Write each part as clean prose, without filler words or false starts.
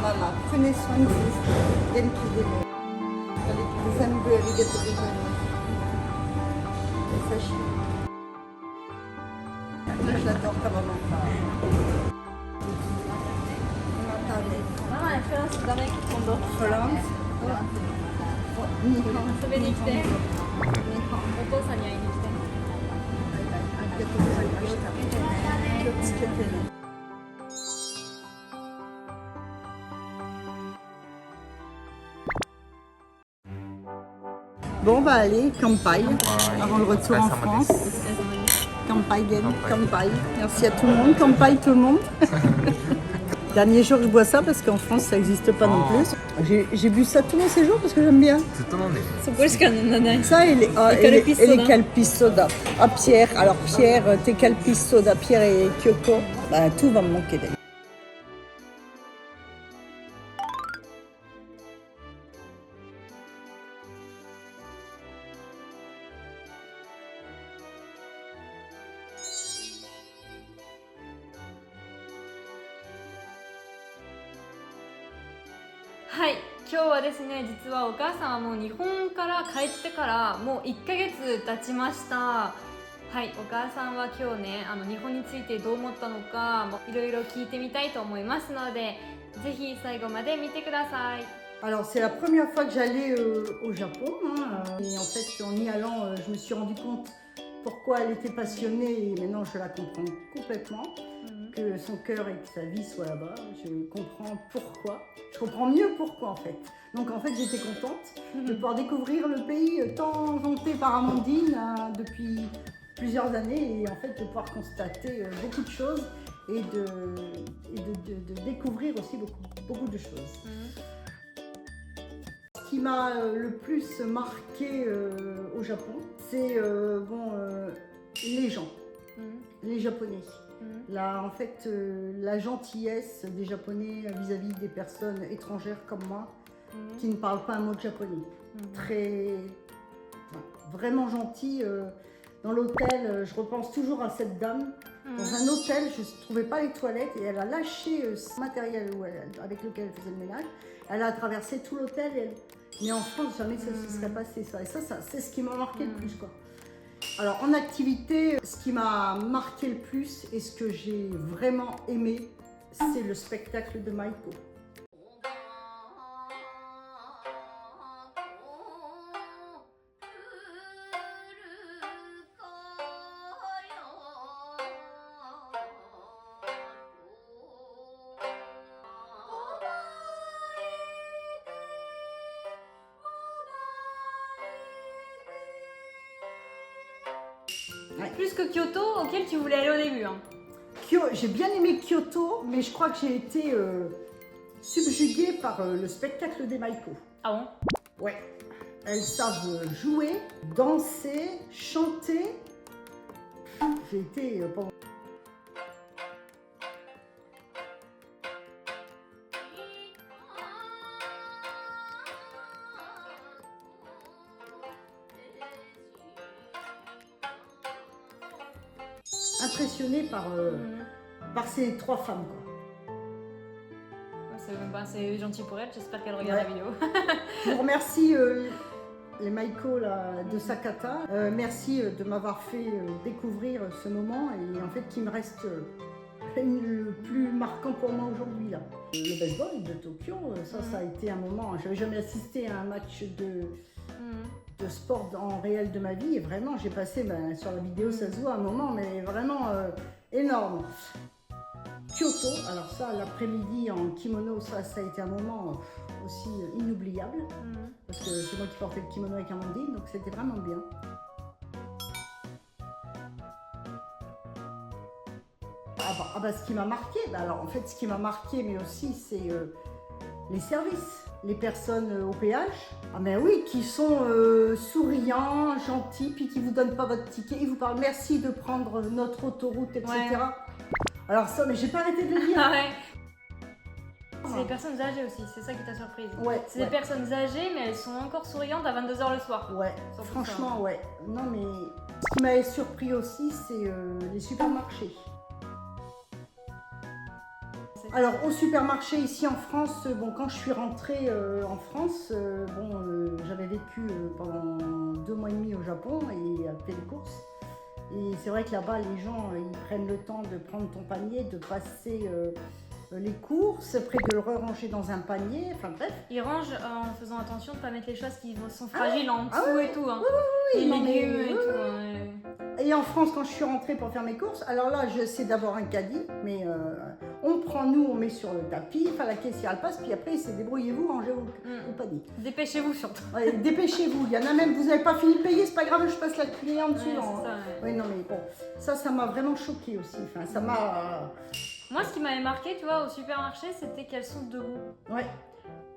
mama. Prenez soin de vous. Genki de vous. Zenbu arigato gozaimasu. Sachi. Moi, je l'adore ta maman. Maman,フランスダメ今度。 France. 遊びに来て。お父さんに会いに来て。ありがとうございました。気をつけてね。Bon, bah allez, Kampai, avant le retour en France. Kampai, Gen, Kampai. Merci à tout le monde, Kampai tout le monde. Dernier jour que je bois ça parce qu'en France ça n'existe pas non plus. J'ai bu ça tout mon séjour parce que j'aime bien. ずっと飲んでる。 そこしか飲まない。 Ça et calpis et les soda. calpis soda. Ah Pierre, alors Pierre, tes calpis soda, Pierre et Kyoko, bah tout va me manquer d'ailleurs.はい、今日はですね、実はお母さんはもう日本から帰ってからもう1ヶ月経ちました。はい、お母さんは今日ね、日本についてどう思ったのか、いろいろ聞いてみたいと思いますので、ぜひ最後まで見てください。 Alors c'est la première fois que j'allais au Japon, hein, et en fait en y allant je me suis rendu compte pourquoi elle était passionnée et maintenant je la comprends complètement, que son cœur et que sa vie soit là-bas, je comprends pourquoi, je comprends mieux pourquoi en fait. Donc en fait j'étais contente de pouvoir découvrir le pays tant vanté par Amandine depuis plusieurs années et en fait de pouvoir constater beaucoup de choses et de découvrir aussi beaucoup de choses. Ce qui m'a le plus marqué au Japon, c'est les gens, les Japonais. Là, en fait, la gentillesse des Japonais vis-à-vis des personnes étrangères comme moi qui ne parlent pas un mot de japonais. Vraiment gentil. Dans l'hôtel, je repense toujours à cette dame. Dans un hôtel, je ne trouvais pas les toilettes et elle a lâché ce matériel avec lequel elle faisait le ménage. Elle a traversé tout l'hôtel. Mais en France, jamais ça se serait passé ça. Et ça c'est ce qui m'a marqué le plus, quoi. Alors en activité, ce qui m'a marqué le plus et ce que j'ai vraiment aimé, c'est le spectacle de Maiko. Ouais. Plus que Kyoto, auquel tu voulais aller au début. Hein. J'ai bien aimé Kyoto, mais je crois que j'ai été subjuguée par le spectacle des Maiko. Ah bon? Ouais. Elles savent jouer, danser, chanter. J'ai été pendant... impressionnée par ces trois femmes, quoi. C'est gentil pour elle, j'espère qu'elle regarde la vidéo. Je vous remercie les Maiko là, de Sakata. Merci de m'avoir fait découvrir ce moment et en fait qui me reste le plus marquant pour moi aujourd'hui là. Le baseball de Tokyo, ça a été un moment, j'avais jamais assisté à un match de sport en réel de ma vie et vraiment j'ai passé, sur la vidéo ça se voit un moment mais vraiment énorme. Kyoto, alors ça l'après-midi en kimono, ça a été un moment aussi inoubliable parce que c'est moi qui portais le kimono avec Amandine donc c'était vraiment bien. Ce qui m'a marqué, alors en fait ce qui m'a marqué mais aussi c'est les services, les personnes au péage, oui, qui sont souriants, gentils, puis qui vous donnent pas votre ticket, ils vous parlent merci de prendre notre autoroute, etc. Ouais. Alors ça, mais j'ai pas arrêté de le dire. C'est les personnes âgées aussi, c'est ça qui t'a surprise. Ouais. C'est des personnes âgées, mais elles sont encore souriantes à 22 h le soir. Ouais, franchement, ouais. Non, mais ce qui m'a surpris aussi, c'est les supermarchés. Alors au supermarché ici en France, bon quand je suis rentrée en France, j'avais vécu pendant 2 mois et demi au Japon et fait les courses. Et c'est vrai que là-bas les gens ils prennent le temps de prendre ton panier, de passer les courses, après de le ranger dans un panier, enfin bref. Ils rangent en faisant attention de ne pas mettre les choses qui sont fragiles en dessous oui, et tout. Hein. oui, les non, mais- légumes et oui, tout. oui. Ouais. Et en France, quand je suis rentrée pour faire mes courses, alors là, j'essaie d'avoir un caddie, mais on prend, nous, on met sur le tapis, enfin la caissière elle passe, puis après, c'est débrouillez-vous, rangez au panier. Dépêchez-vous surtout. Ouais, dépêchez-vous, il y en a même, vous n'avez pas fini de payer, c'est pas grave, je passe la clé en dessous. Ouais, hein. c'est ça, ouais. Oui, non, mais bon, ça m'a vraiment choquée aussi, enfin, ça m'a... Moi, ce qui m'avait marqué, tu vois, au supermarché, c'était qu'elles sont debout. Ouais.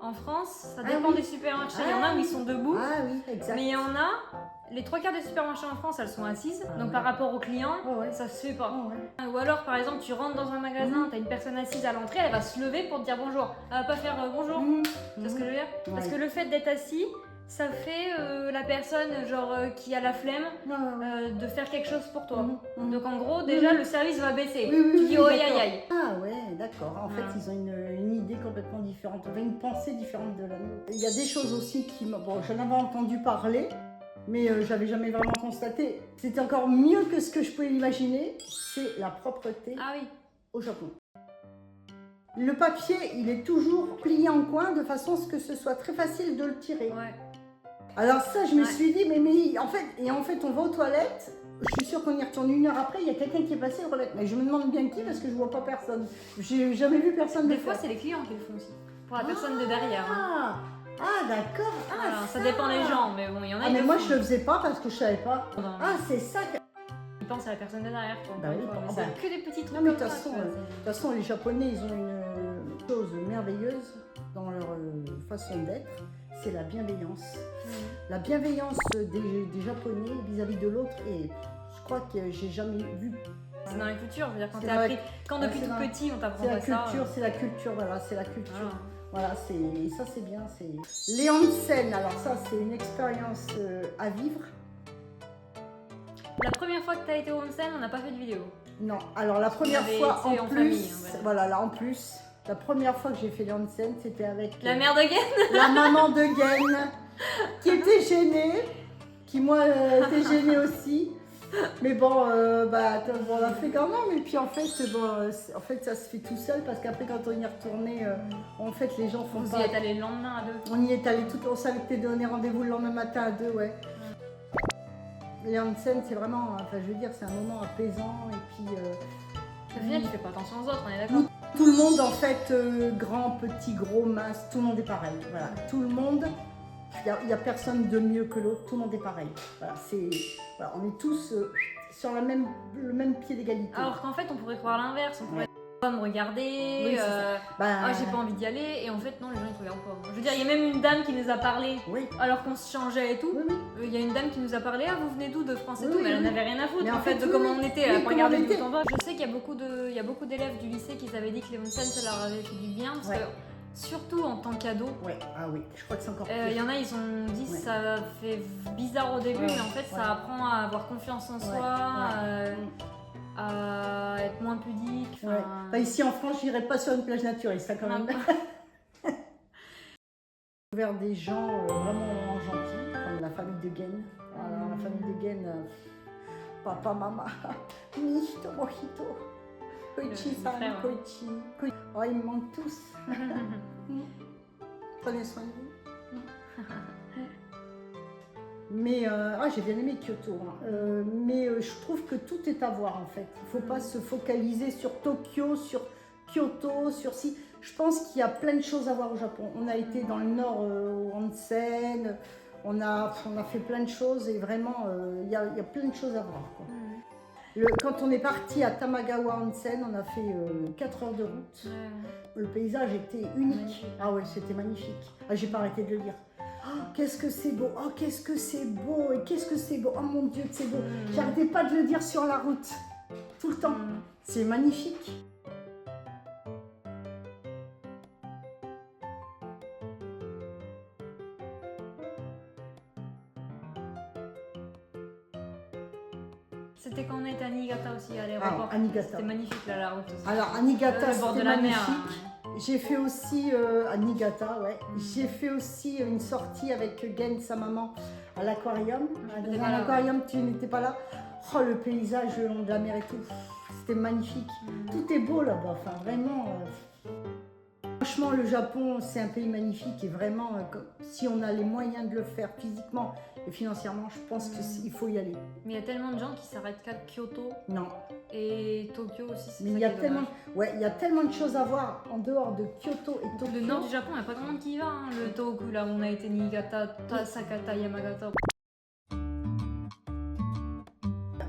En France, ça Ah dépend oui. des supermarchés. Il y Ah en a où oui. ils sont debout. Ah oui, exact. Mais il y en a, les 3 quarts des supermarchés en France, elles sont assises. Ah donc ouais. par rapport aux clients, Oh, ouais. ça se fait pas. Oh, ouais. Ou alors, par exemple, tu rentres dans un magasin, t'as une personne assise à l'entrée, elle va se lever pour te dire bonjour. Elle va pas faire bonjour. Tu vois ce que je veux dire? Parce que le fait d'être assis, ça fait la personne genre qui a la flemme de faire quelque chose pour toi. Donc en gros, déjà le service va baisser. Tu dis oh aïe aïe aïe. Ah ouais, d'accord. En fait, ils ont une idée complètement différente, enfin, une pensée différente de la nôtre. Il y a des choses aussi qui... Bon, j'en avais entendu parler, mais j'avais jamais vraiment constaté. C'était encore mieux que ce que je pouvais imaginer, c'est la propreté Ah oui. au Japon. Le papier, il est toujours plié en coin de façon à ce que ce soit très facile de le tirer. Ouais. Alors ça, je me suis dit, mais en fait, on va aux toilettes, je suis sûre qu'on y retourne 1 heure après, il y a quelqu'un qui est passé le relais. Mais je me demande bien qui, parce que je vois pas personne. J'ai jamais vu personne Des le fois, faire. c'est les clients qui le font aussi. Pour la personne de derrière. Hein. D'accord. Voilà, ça dépend des gens, mais bon, il y en a. Ah, ils mais le moi, font. je le faisais pas parce que je savais pas. Non. Ah, c'est ça que... Ils pensent à la personne de derrière. Quoi, Bah oui, encore une bah, fois. bah. C'est que des petits trucs Non, mais de comme toute ça. façon, tu vois, de toute façon, les Japonais, ils ont une chose merveilleuse dans leur façon d'être, c'est la bienveillance. La bienveillance des Japonais vis-à-vis de l'autre, et je crois que j'ai jamais vu. C'est dans la culture, je veux dire, quand C'est t'es dans la- appris, quand depuis c'est tout dans- petit on t'apprend C'est la pas ça. culture, c'est la culture, voilà, c'est la culture. Voilà. Voilà, et ça c'est bien. Les onsen, alors ça c'est une expérience à vivre. La première fois que t'as été au onsen, on n'a pas fait de vidéo. Non, alors la première avait fois été en en plus, famille, on va dire. voilà, là en plus, la première fois que j'ai fait les onsen, c'était avec La mère de Gaine. la maman de Gaine, qui était gênée, qui moi était gênée aussi. Mais bon, on l'a fait quand même. Et puis en fait, ça se fait tout seul parce qu'après quand on y est retourné, en fait les gens font On pas. y est allé le lendemain à 2. On y est allé on savait que t'es donné rendez-vous le lendemain matin à 2, ouais. Les onsen, c'est vraiment, enfin je veux dire, c'est un moment apaisant et puis Au final, tu fais pas attention aux autres, on est d'accord. tout le monde en fait, grand, petit, gros, mince, tout le monde est pareil. Voilà, tout le monde, il y a personne de mieux que l'autre, tout le monde est pareil. Voilà, voilà, on est tous sur le même pied d'égalité. Alors qu'en fait, on pourrait croire l'inverse. On pourrait pas me regarder. Oui, c'est ça. Ah, j'ai pas envie d'y aller. Et en fait, non, les gens ils te regardent pas. Je veux dire, il y a même une dame qui nous a parlé. Oui. Alors qu'on se changeait et tout. Oui, oui. Il y a une dame qui nous a parlé, ah vous venez d'où de France et Oui, tout, oui, mais elle oui. en avait rien à foutre Mais en fait de oui, comment oui. on était, Oui, elle a pas comment regardé on de était. bout en bas. Je sais qu'il y a beaucoup d'élèves du lycée qui avaient dit que les onsen ça leur avait fait du bien parce Ouais. que surtout en tant qu'ado, Ouais, ah oui, je crois que c'est encore il pire. y en a ils ont dit Ouais. ça fait bizarre au début Ouais. mais en fait Ouais. ça apprend à avoir confiance en soi, Ouais. à être moins pudique. Ouais. Enfin, ici en France, j'irais pas sur une plage naturiste, ça quand Non. même. Vers des gens vraiment gentils, comme la famille de Gaine. Voilà, la famille de Gaine, papa, maman, Mito, Mojito, Koichi-san, frère. Koichi. Oh, ils me manquent tous. Prenez soin de vous. Mais j'ai bien aimé Kyoto, hein. Mais je trouve que tout est à voir en fait. Il ne faut pas se focaliser sur Tokyo, sur Kyoto, sur si. Je pense qu'il y a plein de choses à voir au Japon. On a été dans le nord au onsen, on a fait plein de choses et vraiment il y a plein de choses à voir, quoi. Quand on est parti à Tamagawa Onsen, on a fait 4 heures de route. Le paysage était unique. Magnifique. Ah ouais, c'était magnifique. Ah, j'ai pas arrêté de le dire. Oh, qu'est-ce que c'est beau, oh qu'est-ce que c'est beau, et qu'est-ce que c'est beau, oh mon Dieu que c'est beau. J'arrêtais pas de le dire sur la route, tout le temps. C'est magnifique. C'était quand on était à Niigata aussi, à l'aéroport. à Niigata. C'était magnifique là, la route aussi. Alors à Niigata, Le bord de c'était la mer. magnifique. J'ai fait aussi à Niigata, ouais. J'ai fait aussi une sortie avec Gen, sa maman, à l'aquarium. j'étais Dans pas un là, aquarium, tu n'étais pas là. Oh, le paysage le long de la mer et tout, c'était magnifique. Tout est beau là-bas, enfin vraiment. Franchement, le Japon, c'est un pays magnifique et vraiment, si on a les moyens de le faire physiquement et financièrement, je pense qu'il faut y aller. Mais il y a tellement de gens qui s'arrêtent qu'à Kyoto Non, et Tokyo aussi. C'est mais ça il y a qui est tellement, dommage. ouais, il y a tellement de choses à voir en dehors de Kyoto et Tokyo. Le nord du Japon, il n'y a pas grand monde qui y va. Hein. Le Tohoku, là où on a été, Niigata, Sakata, Yamagata.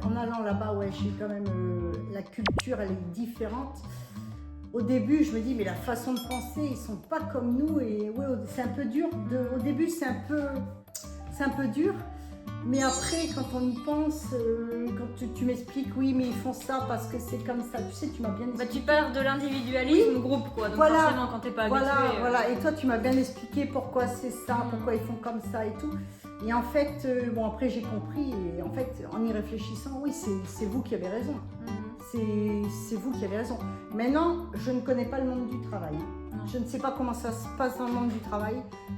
En allant là-bas, ouais, j'ai quand même la culture, elle est différente. Au début, je me dis, mais la façon de penser, ils sont pas comme nous et ouais, c'est un peu dur. Au début, c'est un peu dur. Mais après, quand on y pense, quand tu m'expliques, oui, mais ils font ça parce que c'est comme ça. Tu sais, tu m'as bien Bah, expliqué. tu pars de l'individualisme groupe, quoi. Donc Voilà. forcément, quand t'es pas habitué. Voilà. Et toi, tu m'as bien expliqué pourquoi c'est ça, pourquoi ils font comme ça et tout. Et en fait, bon, après, j'ai compris. Et en fait, en y réfléchissant, oui, c'est vous qui avez raison. C'est vous qui avez raison. Maintenant, je ne connais pas le monde du travail. Non. Je ne sais pas comment ça se passe dans le monde du travail.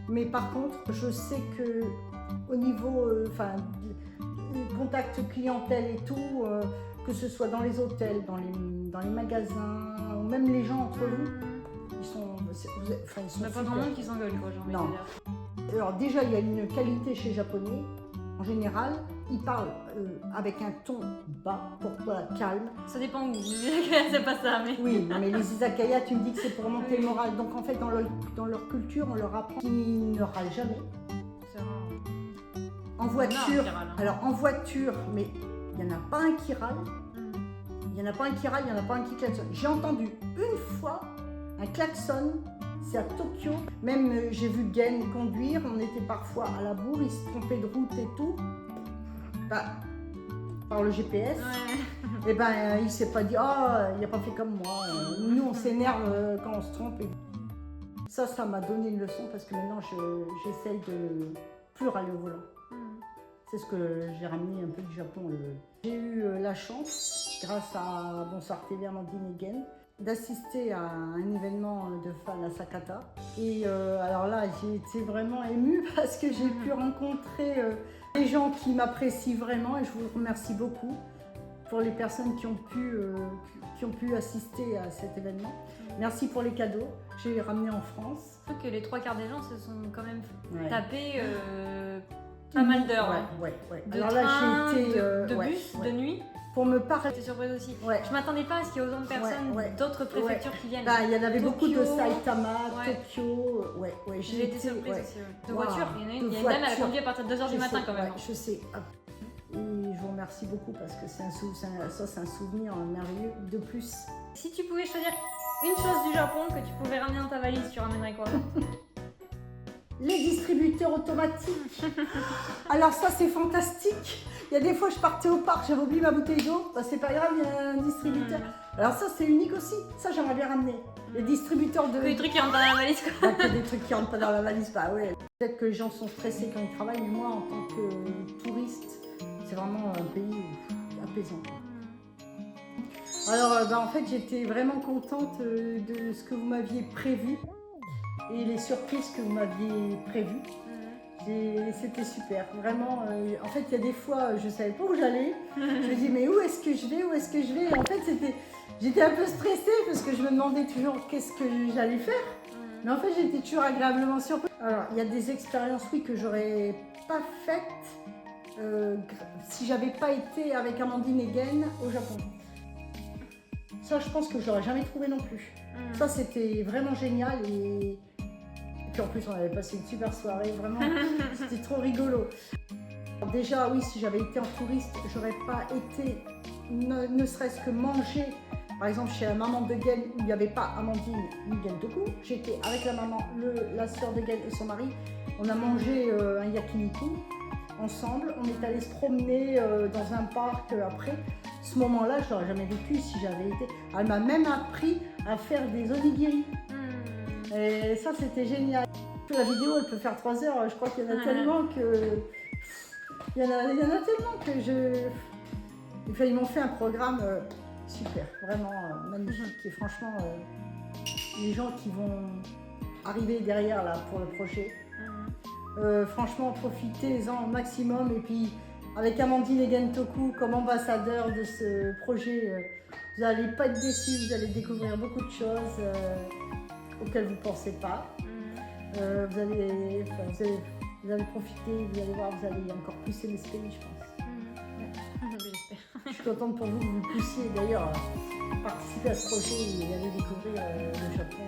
Mais par contre, je sais que au niveau contact clientèle et tout, que ce soit dans les hôtels, dans les magasins, ou même les gens entre vous, ils sont Il n'y a pas grand super. monde qui s'engueule, quoi, j'ai envie Non. de dire. Alors déjà, il y a une qualité chez les Japonais. En général, ils parlent avec un ton bas, pourquoi calme. Ça dépend où. C'est pas ça, mais. Oui, non, mais les izakaya, tu me dis que c'est pour monter le moral. Donc en fait, dans leur culture, on leur apprend qu'ils ne râlent jamais. C'est rare. En voiture, qui râle, hein. alors en voiture, mais il n'y en a pas un qui râle. Il n'y en a pas un qui râle, il n'y en a pas un qui klaxonne. J'ai entendu une fois un klaxon, c'est à Tokyo. Même j'ai vu Gen conduire, on était parfois à la bourre, il se trompait de route et tout. Bah, par le GPS. Ouais. Et ben il s'est pas dit, oh, il n'a pas fait comme moi. Nous, on s'énerve quand on se trompe. Et ça m'a donné une leçon parce que maintenant, j'essaye de plus râler au volant. C'est ce que j'ai ramené un peu du Japon. J'ai eu la chance, grâce à Bonsoir TV, Amandine et Gen, d'assister à un événement de fans à Sakata. Et alors là, j'ai été vraiment émue parce que j'ai pu rencontrer des gens qui m'apprécient vraiment et je vous remercie beaucoup pour les personnes qui ont pu assister à cet événement. Merci pour les cadeaux, j'ai ramené en France. Sauf que les trois quarts des gens se sont quand même Ouais. tapés pas mal d'heures. hein. Ouais. De Alors train, là, j'ai été de ouais, bus, ouais. de nuit. Pour me parler. J'étais surprise aussi. Ouais. Je m'attendais pas à ce qu'il y ait autant de personnes Ouais. d'autres préfectures qui viennent. Bah, il y en avait beaucoup de Tokyo. Saitama, Ouais. Tokyo. Ouais. J'ai été surprise aussi. Ouais. De Wow. voiture, il y en a une, De il y a une dame, elle a voiture. conduit à partir de 2h du Je matin sais, quand même. ouais, je sais. Et je vous remercie beaucoup parce que c'est un souvenir merveilleux de plus. Si tu pouvais choisir une chose du Japon que tu pouvais ramener dans ta valise, tu ramènerais quoi? Les distributeurs automatiques. Alors ça, c'est fantastique. Il y a des fois, je partais au parc, j'avais oublié ma bouteille d'eau. Bah, c'est pas grave, il y a un distributeur. Alors ça, c'est unique aussi. Ça, j'aimerais bien ramener. Les distributeurs de... Que des trucs qui rentrent dans la valise, quoi. Bah, que des trucs qui rentrent pas dans la valise, bah ouais. Peut-être que les gens sont stressés quand ils travaillent, mais moi, en tant que touriste, c'est vraiment un pays apaisant. Alors, en fait, j'étais vraiment contente de ce que vous m'aviez prévu et les surprises que vous m'aviez prévues. C'était super, vraiment. En fait, il y a des fois, je ne savais pas où j'allais. Je me dis, mais où est-ce que je vais? Où est-ce que je vais? Et en fait, j'étais un peu stressée parce que je me demandais toujours qu'est-ce que j'allais faire. Mais en fait, j'étais toujours agréablement surprise. Alors, il y a des expériences, oui, que j'aurais pas faites si j'avais pas été avec Amandine et Gen au Japon. Ça, je pense que je l'aurais jamais trouvé non plus. Ça, c'était vraiment génial et puis en plus, on avait passé une super soirée, vraiment, c'était trop rigolo. Alors déjà, oui, si j'avais été en touriste, j'aurais pas été, ne serait-ce que manger, par exemple, chez la maman de Gen, où il n'y avait pas Amandine ni Gen Toku. J'étais avec la maman, la sœur de Gen et son mari. On a mangé un yakiniku ensemble. On est allé se promener dans un parc après. Ce moment-là, je l'aurais jamais vécu si j'avais été. Elle m'a même appris à faire des onigiri. Et ça, c'était génial. La vidéo, elle peut faire 3 heures. Je crois qu'il y en a tellement que... Il y en a tellement que Enfin, ils m'ont fait un programme super, vraiment magnifique. Et franchement, les gens qui vont arriver derrière là pour le projet, franchement, profitez-en au maximum. Et puis, avec Amandine Egentoku comme ambassadeur de ce projet, vous n'allez pas être déçus, vous allez découvrir beaucoup de choses auxquelles vous ne pensez pas. Vous allez profiter, vous allez voir, vous allez encore plus aimer ce pays, je pense. Je suis contente pour vous que vous puissiez d'ailleurs participer à ce projet et aller découvrir le Japon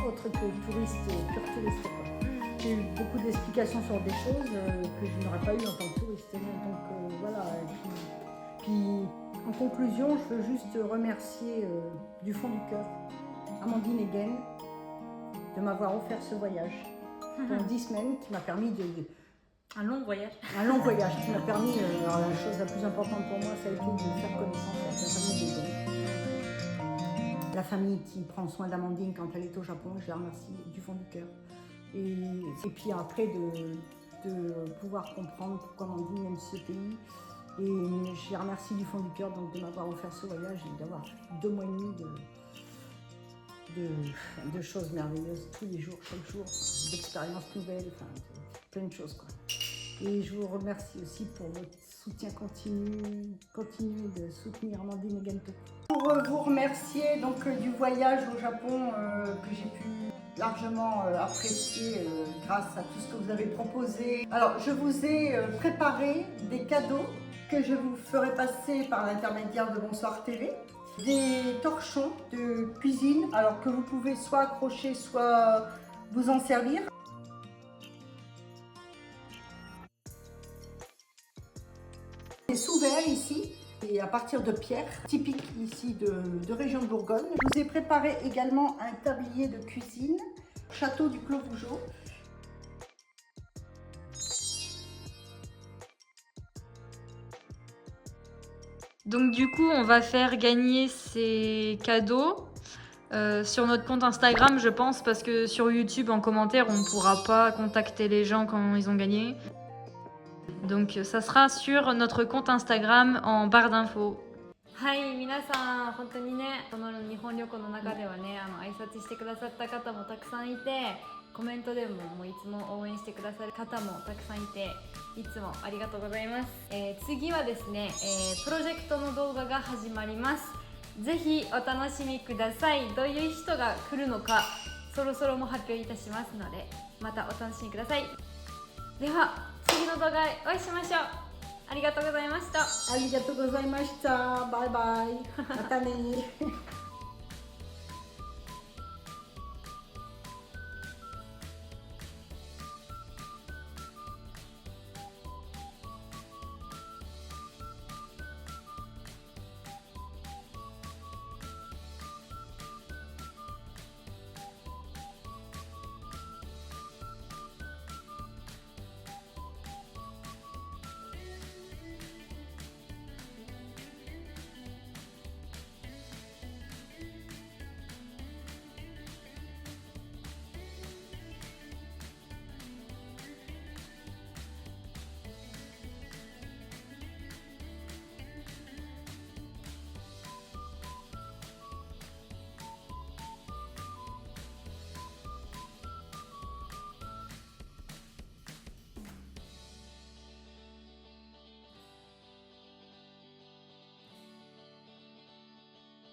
autre que touriste, pur touriste, quoi. J'ai eu beaucoup d'explications sur des choses que je n'aurais pas eu en tant que touriste. Donc voilà. Et puis, en conclusion, je veux juste remercier du fond du cœur Amandine Egen de m'avoir offert ce voyage pendant 10 semaines qui m'a permis de... Un long voyage. Un long voyage qui m'a permis, alors la chose la plus importante pour moi, ça a été de faire connaissance avec la famille Egen. La famille qui prend soin d'Amandine quand elle est au Japon, je la remercie du fond du cœur. Et puis après de pouvoir comprendre pourquoi Amandine aime ce pays. Et je les remercie du fond du cœur donc, de m'avoir offert ce voyage et d'avoir 2 mois et demi de choses merveilleuses tous les jours, chaque jour, d'expériences nouvelles, enfin, plein de choses, quoi. Et je vous remercie aussi pour votre soutien continu. Continuez de soutenir Amandine Egentoku. Pour vous remercier donc, du voyage au Japon que j'ai pu largement apprécier grâce à tout ce que vous avez proposé. Alors, je vous ai préparé des cadeaux que je vous ferai passer par l'intermédiaire de Bonsoir TV. Des torchons de cuisine, alors que vous pouvez soit accrocher, soit vous en servir. Des sous-verres ici, et à partir de pierres, typiques ici de région de Bourgogne. Je vous ai préparé également un tablier de cuisine, château du Clos Vougeot. Donc du coup, on va faire gagner ces cadeaux sur notre compte Instagram, je pense, parce que sur YouTube, en commentaire, on ne pourra pas contacter les gens quand ils ont gagné. Donc ça sera sur notre compte Instagram en barre d'infos. はい、皆さん本当にね、この日本旅行の中ではね、挨拶してくださった方もたくさんいて、コメントでもいつも応援してくださる方もたくさんいて、いつもありがとうございます。次はですね、プロジェクトの動画が始まります。ぜひお楽しみください。どういう人が来るのか、そろそろも発表いたしますので、またお楽しみください。では次の動画でお会いしましょう。ありがとうございました。ありがとうございました。バイバイ。またね。